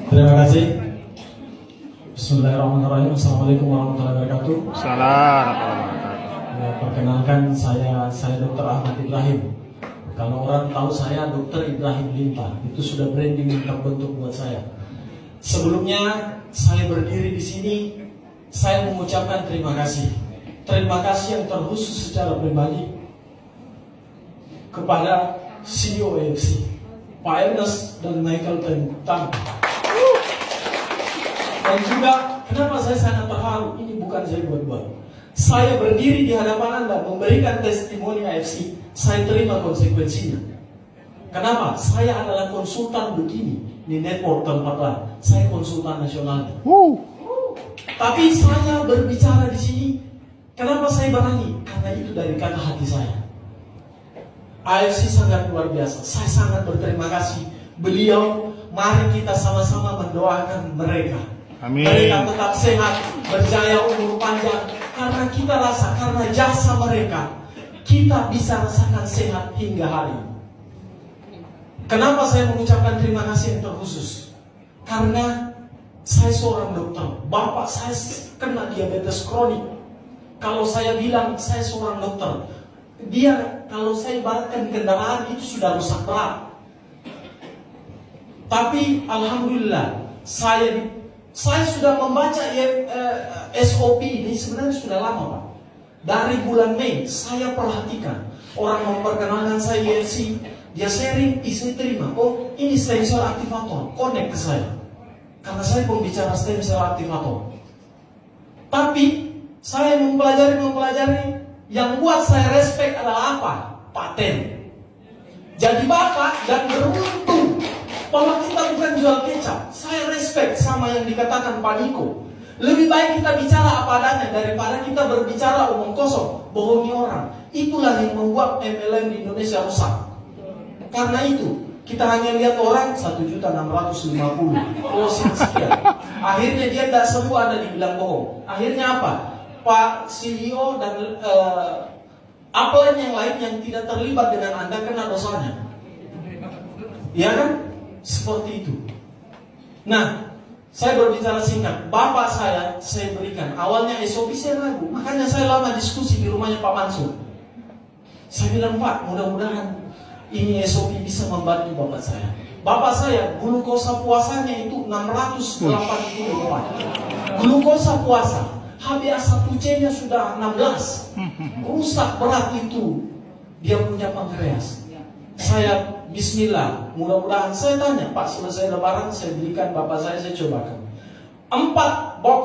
Terima kasih. Bismillahirrahmanirrahim. Assalamualaikum warahmatullahi wabarakatuh. Ya, perkenalkan saya Dr. Ahmad Ibrahim. Kalau orang tahu saya Dr. Ibrahim Limpa, itu sudah branding yang terbentuk buat saya. Sebelumnya saya berdiri di sini, saya mengucapkan terima kasih. Terima kasih yang terkhusus secara pribadi kepada CEO AFC, Pak Ernest dan Michael Tan. Dan juga kenapa saya sangat terharu, ini bukan saya buat-buat. Saya berdiri di hadapan Anda memberikan testimoni AFC, saya terima konsekuensinya. Kenapa? Saya adalah konsultan begini di network tempat lain. Saya konsultan nasional. Tapi saya berbicara di sini, kenapa saya berani? Karena itu dari kata hati saya. AFC sangat luar biasa. Saya sangat berterima kasih. Beliau, mari kita sama-sama mendoakan mereka. Amin. Mereka tetap sehat, berjaya, umur panjang. Karena kita rasa, karena jasa mereka, kita bisa rasakan sehat hingga hari ini. Kenapa saya mengucapkan terima kasih yang terkhusus? Karena saya seorang dokter. Bapak saya kena diabetes kronik. Kalau saya bilang saya seorang dokter, dia kalau saya ibaratkan kendaraan itu sudah rusak berat. Tapi alhamdulillah saya sudah membaca SOP ini sebenarnya sudah lama, Pak. Dari bulan Mei saya perhatikan orang memperkenalkan saya IFC, dia sharing, saya terima. Oh, ini stem cell aktivator, connect ke saya. Karena saya pembicara stem cell aktivator. Tapi saya mempelajari, yang buat saya respect adalah apa? Paten. Jadi Bapak dan beruntung bahwa kita bukan jual kecap. Saya respect sama yang dikatakan Pak Niko. Lebih baik kita bicara apa adanya daripada kita berbicara omong kosong, bohongi orang. Itulah yang membuat MLM di Indonesia rusak. Karena itu kita hanya lihat orang 1.650.000 closing sekian. Akhirnya dia tidak seru ada dibilang bohong. Akhirnya apa? Pak CEO dan upline yang lain yang tidak terlibat dengan Anda kena dosanya. Ya kan? Seperti itu. Nah, saya berbicara singkat. Bapak saya berikan. Awalnya SOP saya ragu. Makanya saya lama diskusi di rumahnya Pak Mansur. Saya bilang, Pak, mudah-mudahan ini SOP bisa membantu bapak saya. Bapak saya, glukosa puasanya itu 684. Glukosa puasa. HbA1c-nya sudah 16. Rusak berat itu. Dia punya pankreas. Saya bismillah, mudah-mudahan saya tanya, Pak, selesai lebaran saya belikan bapak saya cobakan 4 box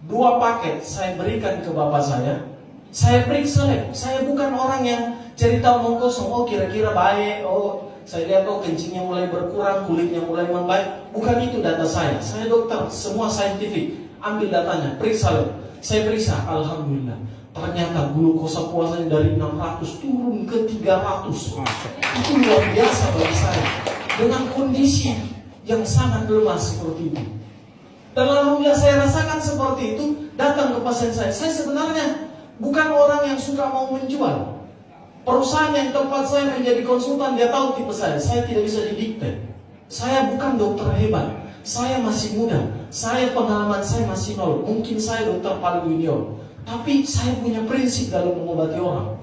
2 paket saya berikan ke bapak saya. Saya periksa, saya bukan orang yang cerita omong kosong. Oh kira-kira baik, oh saya lihat oh kencingnya mulai berkurang, kulitnya mulai membaik. Bukan itu data saya dokter, semua saintifik. Ambil datanya, periksa. Saya periksa, alhamdulillah. Ternyata glukosa puasanya dari 600 turun ke 300. Itu luar biasa bagi saya. Dengan kondisi yang sangat lemah seperti itu. Dan alhamdulillah saya rasakan seperti itu. Datang ke pasien saya. Saya sebenarnya bukan orang yang suka mau menjual. Perusahaan yang tempat saya menjadi konsultan, dia tahu tipe saya. Saya tidak bisa didikte. Saya bukan dokter hebat. Saya masih muda. Saya pengalaman saya masih nol. Mungkin saya dokter paling junior. Tapi saya punya prinsip dalam mengobati orang.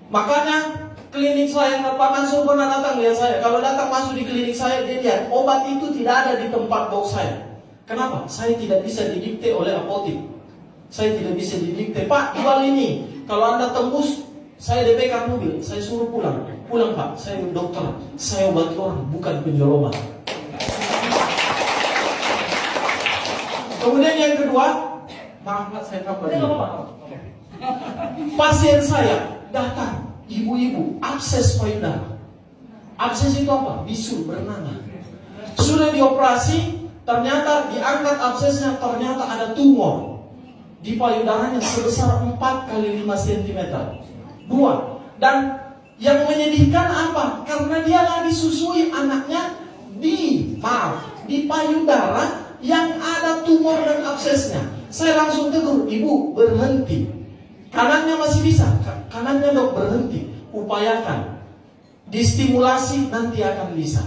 Makanya klinik saya, Pak Mansur pernah datang lihat saya. Kalau datang masuk di klinik saya, dia lihat obat itu tidak ada di tempat box saya. Kenapa? Saya tidak bisa didikte oleh apotek. Saya tidak bisa didikte, Pak jual ini. Kalau Anda tembus, saya DP-kan mobil, saya suruh pulang. Pulang Pak, saya dokter. Saya obati orang, bukan penjual obat. Kemudian yang kedua, maaf saya kabar. Pasien saya datang, ibu-ibu, abses payudara. Abses itu apa? Bisul, bernanah. Sudah dioperasi, ternyata diangkat absesnya, ternyata ada tumor di payudaranya sebesar 4 kali 5 cm. 2. Dan yang menyedihkan apa? Karena dia lagi susui anaknya di payudara yang ada tumor dan absesnya. Saya langsung tegur, ibu berhenti. Kanannya masih bisa, kanannya dok berhenti. Upayakan, distimulasi nanti akan bisa.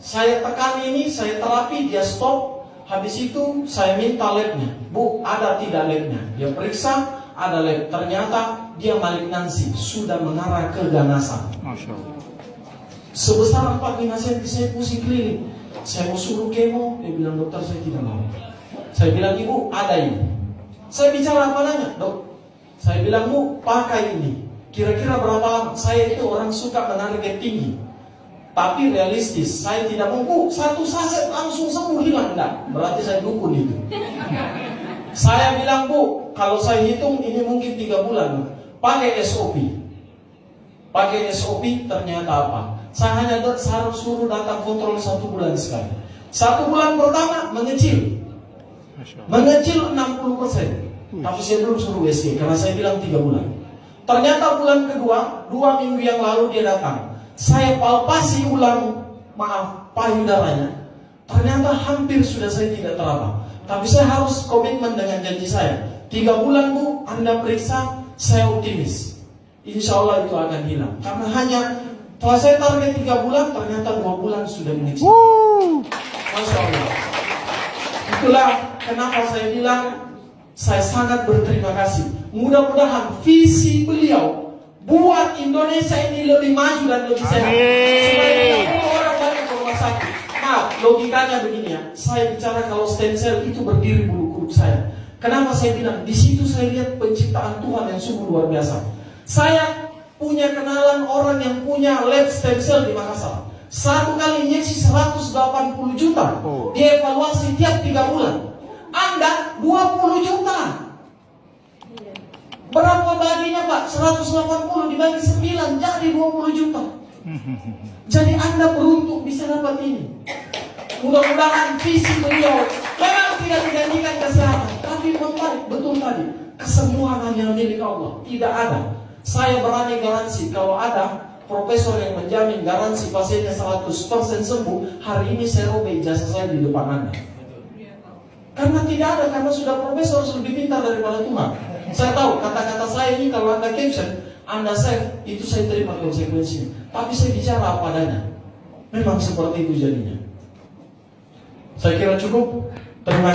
Saya tekan ini, saya terapi, dia stop. Habis itu saya minta labnya. Bu, ada tidak labnya? Dia periksa, ada lab. Ternyata dia malignansi, sudah mengarah ke ganasan. Masya Allah. Sebesar 45 cm, saya pusing keliling. Saya mau suruh kemo, dia bilang dokter saya tidak mau. Saya bilang ibu ada ini. Saya bicara apa nanya, dok? Saya bilang bu pakai ini. Kira-kira berapa lama? Saya itu orang suka menarget tinggi, tapi realistis. Saya tidak mau bu satu saset langsung sembuh hilang, enggak. Berarti saya dukun itu. Saya bilang bu, kalau saya hitung ini mungkin 3 bulan. Pakai SOP. Pakai SOP ternyata apa? Saya hanya harus suruh datang kontrol 1 bulan sekali. 1 bulan pertama mengecil. Mengecil 60%. Tapi saya belum suruh WC karena saya bilang 3 bulan. Ternyata bulan kedua, 2 minggu yang lalu dia datang. Saya palpasi ulang, payudaranya. Ternyata hampir sudah saya tidak teraba. Tapi saya harus komitmen dengan janji saya. 3 bulan bu, Anda periksa, saya optimis. Insya Allah itu akan hilang. Karena hanya setelah saya target 3 bulan, ternyata 2 bulan sudah mengecil. Masya Allah. Itulah kenapa saya bilang saya sangat berterima kasih. Mudah-mudahan visi beliau buat Indonesia ini lebih maju dan lebih sehat. Supaya tidak orang banyak ke rumah sakit. Nah, logikanya begini ya. Saya bicara kalau stem cell itu berdiri bulu kuduk saya. Kenapa saya bilang? Di situ saya lihat penciptaan Tuhan yang sungguh luar biasa. Saya punya kenalan orang yang punya lab stem cell di Makassar. 1 kali injeksi 180 juta. Dievaluasi tiap 3 bulan. Anda 20 juta. Berapa baginya Pak? 180 dibagi 9 jadi 20 juta. Jadi Anda beruntung bisa dapat ini. Mudah-mudahan visi beliau memang tidak digantikan kesehatan, tapi betul tadi kesembuhan hanya milik Allah. Tidak ada. Saya berani garansi kalau ada profesor yang menjamin garansi pasiennya 100% sembuh, hari ini saya robek ijazah saya di depan Anda. Karena tidak ada, karena sudah profesor lebih pintar daripada Tuhan. Saya tahu kata-kata saya ini kalau Anda caption, Anda save, itu saya terima konsekuensinya. Tapi saya bicara apa adanya. Memang seperti itu jadinya. Saya kira cukup. Terima kasih.